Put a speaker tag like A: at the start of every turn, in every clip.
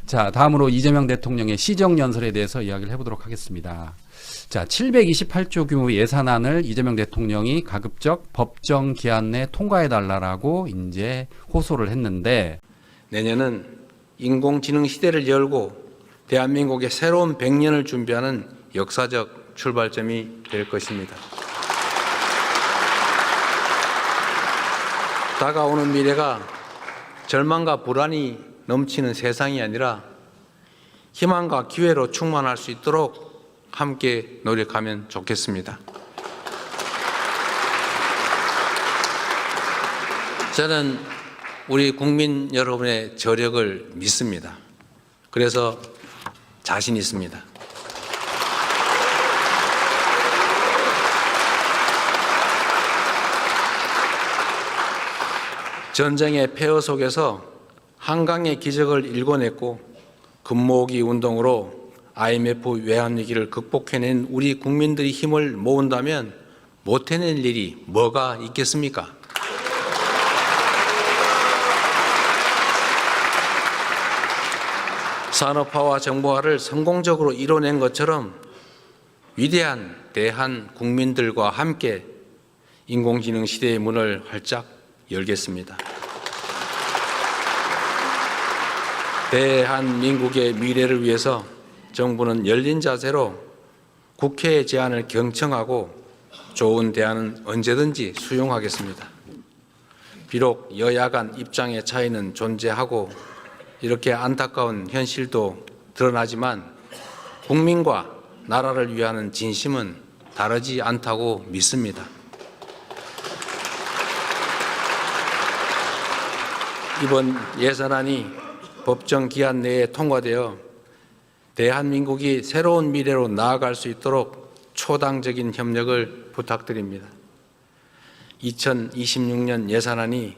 A: 자, 다음으로 이재명 대통령의 시정연설에 대해서 이야기를 해보도록 하겠습니다. 자, 728조 규모 예산안을 이재명 대통령이 가급적 법정 기한 내 통과해달라고 이제 호소를 했는데,
B: 내년은 인공지능 시대를 열고 대한민국의 새로운 100년을 준비하는 역사적 출발점이 될 것입니다. 다가오는 미래가 절망과 불안이 넘치는 세상이 아니라 희망과 기회로 충만할 수 있도록 함께 노력하면 좋겠습니다. 저는 우리 국민 여러분의 저력을 믿습니다. 그래서 자신 있습니다. 전쟁의 폐허 속에서 한강의 기적을 일궈냈고 금모으기 운동으로 IMF 외환위기를 극복해낸 우리 국민들이 힘을 모은다면 못 해낼 일이 뭐가 있겠습니까? 산업화와 정보화를 성공적으로 이뤄낸 것처럼 위대한 대한 국민들과 함께 인공지능 시대의 문을 활짝 열겠습니다. 대한민국의 미래를 위해서 정부는 열린 자세로 국회의 제안을 경청하고 좋은 대안은 언제든지 수용하겠습니다. 비록 여야 간 입장의 차이는 존재하고 이렇게 안타까운 현실도 드러나지만 국민과 나라를 위하는 진심은 다르지 않다고 믿습니다. 이번 예산안이 법정 기한 내에 통과되어 대한민국이 새로운 미래로 나아갈 수 있도록 초당적인 협력을 부탁드립니다. 2026년 예산안이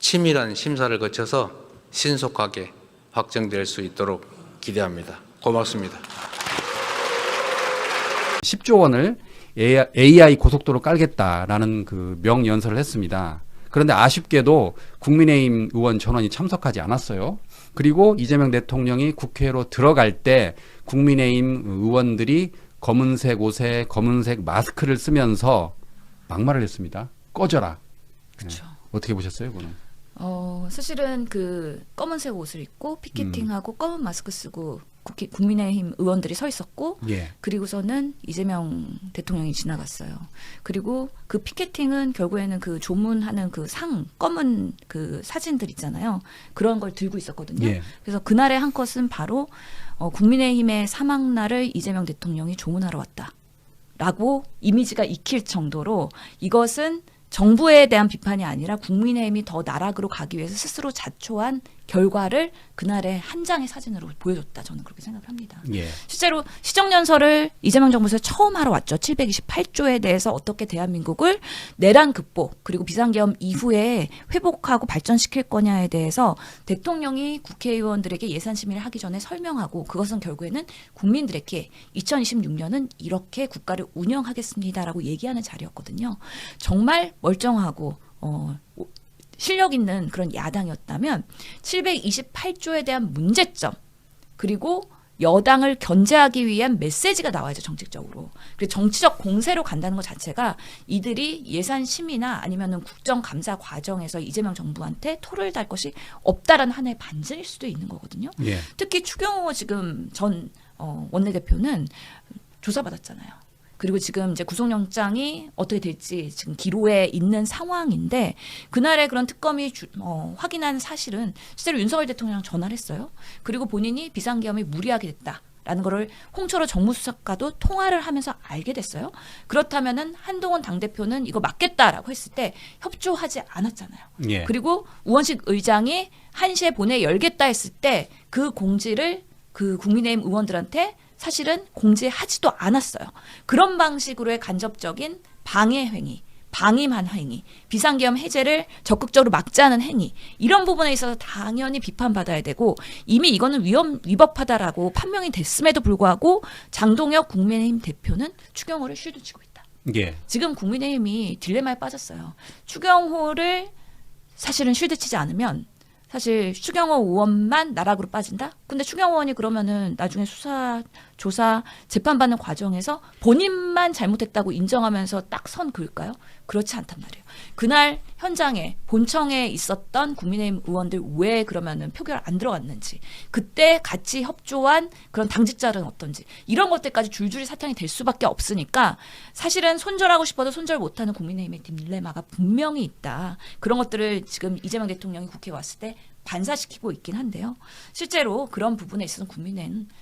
B: 치밀한 심사를 거쳐서 신속하게 확정될 수 있도록 기대합니다. 고맙습니다.
A: 10조 원을 AI 고속도로 깔겠다라는 그 명연설을 했습니다. 그런데 아쉽게도 국민의힘 의원 전원이 참석하지 않았어요. 그리고 이재명 대통령이 국회로 들어갈 때 국민의힘 의원들이 검은색 옷에 검은색 마스크를 쓰면서 막말을 했습니다. 꺼져라.
C: 그렇죠.
A: 어떻게 보셨어요, 그거는?
C: 사실은 그 검은색 옷을 입고 피켓팅하고 검은 마스크 쓰고 국민의힘 의원들이 서 있었고,
A: 예.
C: 그리고서는 이재명 대통령이 지나갔어요. 그리고 그 피켓팅은 결국에는 그 조문하는 그 검은 그 사진들 있잖아요. 그런 걸 들고 있었거든요.
A: 예.
C: 그래서 그날의 한 컷은 바로 국민의힘의 사망날을 이재명 대통령이 조문하러 왔다라고 이미지가 익힐 정도로 이것은 정부에 대한 비판이 아니라 국민의힘이 더 나락으로 가기 위해서 스스로 자초한 결과를 그날의 한 장의 사진으로 보여줬다. 저는 그렇게 생각을 합니다.
A: 예.
C: 실제로 시정연설을 이재명 정부에서 처음 하러 왔죠. 728조에 대해서 어떻게 대한민국을 내란 극복 그리고 비상계엄 이후에 회복하고 발전시킬 거냐에 대해서 대통령이 국회의원들에게 예산 심의를 하기 전에 설명하고, 그것은 결국에는 국민들에게 2026년은 이렇게 국가를 운영하겠습니다라고 얘기하는 자리였거든요. 정말 멀쩡하고 실력 있는 그런 야당이었다면 728조에 대한 문제점 그리고 여당을 견제하기 위한 메시지가 나와야죠, 정책적으로. 그리고 정치적 공세로 간다는 것 자체가 이들이 예산 심의나 아니면은 국정감사 과정에서 이재명 정부한테 토를 달 것이 없다라는 하나의 반증일 수도 있는 거거든요.
A: 예.
C: 특히 추경호 지금 전 원내대표는 조사받았잖아요. 그리고 지금 이제 구속영장이 어떻게 될지 지금 기로에 있는 상황인데, 그날의 그런 특검이 확인한 사실은 실제로 윤석열 대통령이랑 전화를 했어요. 그리고 본인이 비상계엄이 무리하게 됐다라는 거를 홍철호 정무수석과도 통화를 하면서 알게 됐어요. 그렇다면은 한동훈 당대표는 이거 맞겠다라고 했을 때 협조하지 않았잖아요.
A: 예.
C: 그리고 우원식 의장이 1시에 본회의 열겠다 했을 때 그 공지를 그 국민의힘 의원들한테 사실은 공지하지도 않았어요. 그런 방식으로의 간접적인 방해 행위, 방임한 행위, 비상계엄 해제를 적극적으로 막자는 행위, 이런 부분에 있어서 당연히 비판받아야 되고, 이미 이거는 위법하다라고 판명이 됐음에도 불구하고 장동혁 국민의힘 대표는 추경호를 쉴드치고 있다.
A: 예.
C: 지금 국민의힘이 딜레마에 빠졌어요. 추경호를 사실은 쉴드치지 않으면 사실 추경호 의원만 나락으로 빠진다? 근데 추경호 의원이 그러면은 나중에 수사, 조사, 재판받는 과정에서 본인만 잘못했다고 인정하면서 딱 선 그을까요? 그렇지 않단 말이에요. 그날 현장에 본청에 있었던 국민의힘 의원들 왜 그러면은 표결 안 들어갔는지, 그때 같이 협조한 그런 당직자는 어떤지, 이런 것들까지 줄줄이 사탕이 될 수밖에 없으니까 사실은 손절하고 싶어도 손절 못하는 국민의힘의 딜레마가 분명히 있다. 그런 것들을 지금 이재명 대통령이 국회에 왔을 때 반사시키고 있긴 한데요. 실제로 그런 부분에 있어서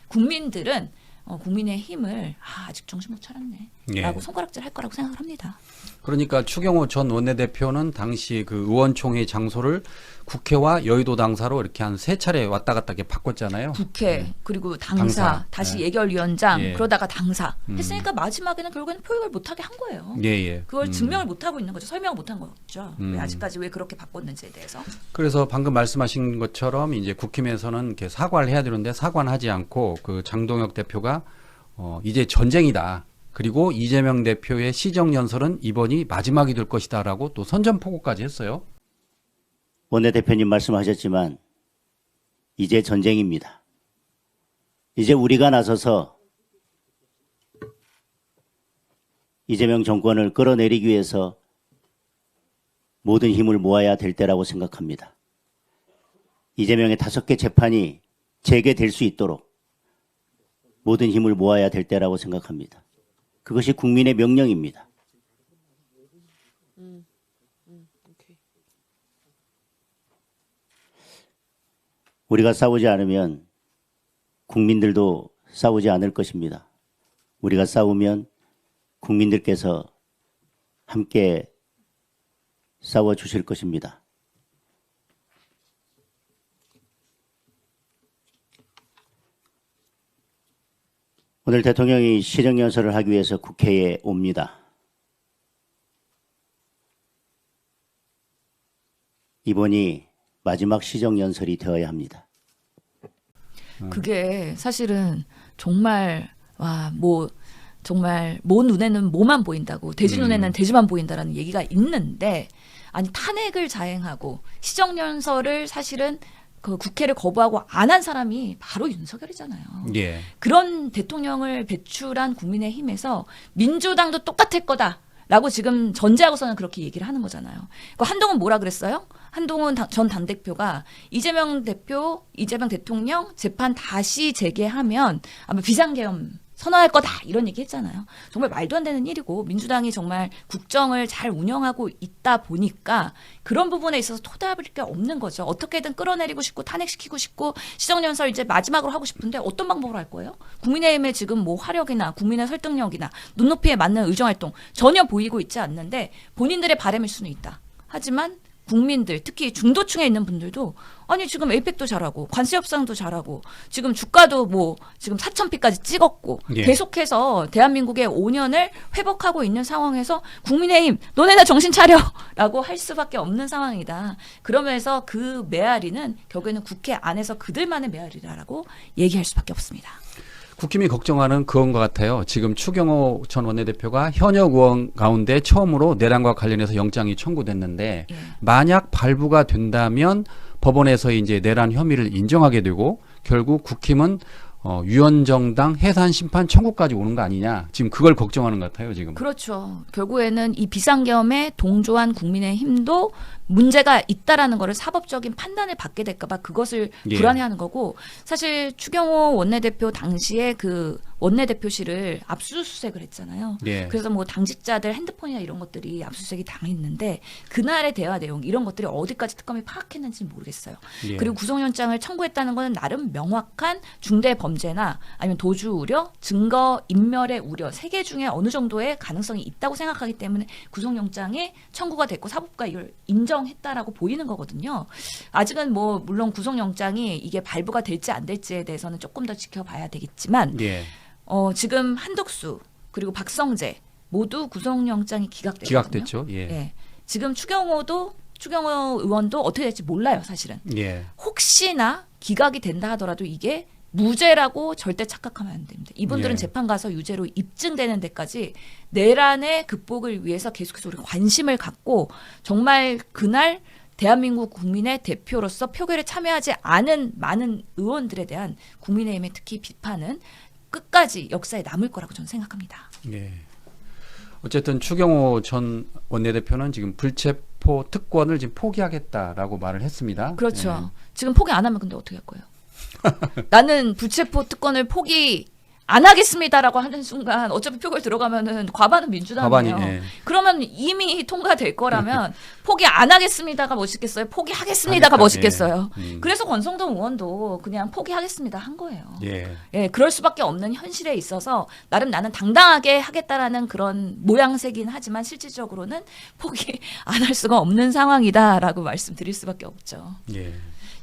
C: 국민들은 국민의힘을 아직 정신 못 차렸네 라고
A: 예.
C: 손가락질 할 거라고 생각을 합니다.
A: 그러니까 추경호 전 원내대표는 당시 그 의원총회 장소를 국회와 여의도 당사로 이렇게 한 3차례 왔다 갔다 이렇게 바꿨잖아요.
C: 국회 그리고 당사,
A: 당사.
C: 다시
A: 예.
C: 예결위원장
A: 예.
C: 그러다가 당사 했으니까 마지막에는 결국에는 표결 못하게 한 거예요.
A: 예, 예.
C: 그걸 증명을 못하고 있는 거죠. 설명을 못한 거죠.
A: 음.
C: 왜 아직까지 왜 그렇게 바꿨는지에 대해서.
A: 그래서 방금 말씀하신 것처럼 이제 국힘에서는 이렇게 사과를 해야 되는데 사과는 하지 않고 그 장동혁 대표가 이제 전쟁이다. 그리고 이재명 대표의 시정연설은 이번이 마지막이 될 것이다라고 또 선전포고까지 했어요.
D: 원내대표님 말씀하셨지만 이제 전쟁입니다. 이제 우리가 나서서 이재명 정권을 끌어내리기 위해서 모든 힘을 모아야 될 때라고 생각합니다. 이재명의 5개 재판이 재개될 수 있도록 모든 힘을 모아야 될 때라고 생각합니다. 그것이 국민의 명령입니다. 우리가 싸우지 않으면 국민들도 싸우지 않을 것입니다. 우리가 싸우면 국민들께서 함께 싸워 주실 것입니다. 오늘 대통령이 시정연설을 하기 위해서 국회에 옵니다. 이번이 마지막 시정연설이 되어야 합니다.
C: 그게 사실은 정말 정말 모 눈에는 모만 보인다고, 돼지 눈에는 돼지만 보인다라는 얘기가 있는데, 아니 탄핵을 자행하고 시정연설을 사실은 그 국회를 거부하고 안 한 사람이 바로 윤석열이잖아요.
A: 예.
C: 그런 대통령을 배출한 국민의힘에서 민주당도 똑같을 거다라고 지금 전제하고서는 그렇게 얘기를 하는 거잖아요. 한동훈 뭐라 그랬어요? 한동훈 전 당대표가 이재명 대통령 재판 다시 재개하면 아마 비상계엄 선언할 거다 이런 얘기 했잖아요. 정말 말도 안 되는 일이고, 민주당이 정말 국정을 잘 운영하고 있다 보니까 그런 부분에 있어서 토답을 게 없는 거죠. 어떻게든 끌어내리고 싶고 탄핵시키고 싶고 시정연설 이제 마지막으로 하고 싶은데 어떤 방법으로 할 거예요? 국민의힘의 지금 뭐 화력이나 국민의 설득력이나 눈높이에 맞는 의정활동 전혀 보이고 있지 않는데 본인들의 바람일 수는 있다. 하지만 국민들, 특히 중도층에 있는 분들도 아니 지금 에이펙도 잘하고 관세 협상도 잘하고 지금 주가도 뭐 지금 4,000피까지 찍었고
A: 예.
C: 계속해서 대한민국의 5년을 회복하고 있는 상황에서 국민의힘 너네나 정신 차려라고 할 수밖에 없는 상황이다. 그러면서 그 메아리는 결국에는 국회 안에서 그들만의 메아리라고 얘기할 수밖에 없습니다.
A: 국힘이 걱정하는 그건 것 같아요. 지금 추경호 전 원내대표가 현역 의원 가운데 처음으로 내란과 관련해서 영장이 청구됐는데
C: 예.
A: 만약 발부가 된다면 법원에서 이제 내란 혐의를 인정하게 되고 결국 국힘은 유언정당 해산 심판 청구까지 오는 거 아니냐. 지금 그걸 걱정하는 것 같아요. 지금.
C: 그렇죠. 결국에는 이 비상계엄에 동조한 국민의힘도 문제가 있다라는 거를 사법적인 판단을 받게 될까봐 그것을
A: 예.
C: 불안해하는 거고, 사실 추경호 원내대표 당시에 그 원내대표실을 압수수색을 했잖아요.
A: 예.
C: 그래서 뭐 당직자들 핸드폰이나 이런 것들이 압수수색이 당했는데 그날의 대화 내용 이런 것들이 어디까지 특검이 파악했는지는 모르겠어요.
A: 예.
C: 그리고 구속영장을 청구했다는 것은 나름 명확한 중대 범죄나 아니면 도주 우려, 증거 인멸의 우려 3개 중에 어느 정도의 가능성이 있다고 생각하기 때문에 구속영장이 청구가 됐고 사법부가 이걸 인정했다라고 보이는 거거든요. 아직은 뭐 물론 구속영장이 이게 발부가 될지 안 될지에 대해서는 조금 더 지켜봐야 되겠지만
A: 예.
C: 지금 한덕수 그리고 박성재 모두 구속영장이 기각됐거든요.
A: 기각됐죠. 예.
C: 예. 지금 추경호 의원도 어떻게 될지 몰라요, 사실은.
A: 예.
C: 혹시나 기각이 된다 하더라도 이게 무죄라고 절대 착각하면 안 됩니다. 이분들은
A: 예.
C: 재판 가서 유죄로 입증되는 데까지 내란의 극복을 위해서 계속해서 우리 관심을 갖고 정말 그날 대한민국 국민의 대표로서 표결에 참여하지 않은 많은 의원들에 대한 국민의힘의 특히 비판은 끝까지 역사에 남을 거라고 저는 생각합니다.
A: 예. 어쨌든 추경호 전 원내대표는 지금 불체포 특권을 지금 포기하겠다라고 말을 했습니다.
C: 그렇죠. 지금 포기 안 하면 근데 어떻게 할 거예요? 나는 불체포 특권을 포기 안 하겠습니다라고 하는 순간 어차피 표결 들어가면은 과반은 민주당이에요.
A: 과반이, 예.
C: 그러면 이미 통과될 거라면 포기 안 하겠습니다가 멋있겠어요? 포기하겠습니다가
A: 하겠다,
C: 멋있겠어요?
A: 예.
C: 그래서 권성동 의원도 그냥 포기하겠습니다 한 거예요.
A: 예.
C: 예, 그럴 수밖에 없는 현실에 있어서 나름 나는 당당하게 하겠다라는 그런 모양새긴 하지만 실질적으로는 포기 안 할 수가 없는 상황이다라고 말씀드릴 수밖에 없죠.
A: 예.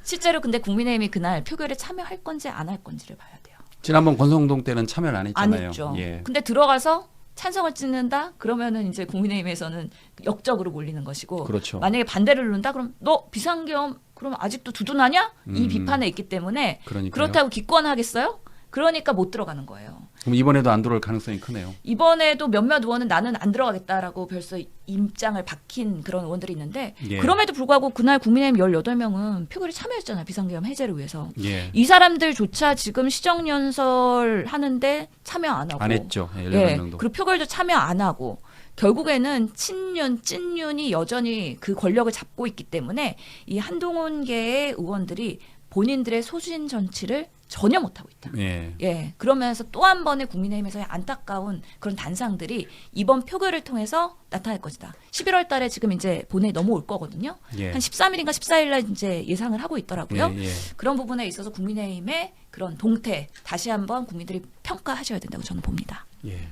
C: 실제로 근데 국민의힘이 그날 표결에 참여할 건지 안 할 건지를 봐야 돼요.
A: 지난번 권성동 때는 참여를 안
C: 안
A: 했잖아요.
C: 했죠.
A: 예.
C: 근데 들어가서 찬성을 찍는다? 그러면은 이제 국민의힘에서는 역적으로 몰리는 것이고
A: 그렇죠.
C: 만약에 반대를 누른다? 그럼 너 비상계엄 그럼 아직도 두둔하냐? 이
A: 음.
C: 비판에 있기 때문에
A: 그러니까요.
C: 그렇다고 기권하겠어요? 그러니까 못 들어가는 거예요.
A: 그럼 이번에도 안 들어올 가능성이 크네요.
C: 이번에도 몇몇 의원은 나는 안 들어가겠다라고 벌써 입장을 밝힌 그런 의원들이 있는데
A: 예.
C: 그럼에도 불구하고 그날 국민의힘 18명은 표결에 참여했잖아요. 비상계엄 해제를 위해서.
A: 예.
C: 이 사람들조차 지금 시정연설 하는데 참여 안 하고
A: 안 했죠. 예,
C: 예,
A: 18명도.
C: 그리고 표결도 참여 안 하고 결국에는 친윤, 찐윤이 여전히 그 권력을 잡고 있기 때문에 이 한동훈계의 의원들이 본인들의 소신 정치를 전혀 못하고 있다.
A: 예.
C: 예, 그러면서 또 한 번의 국민의힘에서의 안타까운 그런 단상들이 이번 표결을 통해서 나타날 것이다. 11월 달에 지금 이제 본회의 넘어올 거거든요.
A: 예.
C: 한 13일인가 14일 날 이제 예상을 하고 있더라고요.
A: 예, 예.
C: 그런 부분에 있어서 국민의힘의 그런 동태 다시 한번 국민들이 평가하셔야 된다고 저는 봅니다.
A: 예.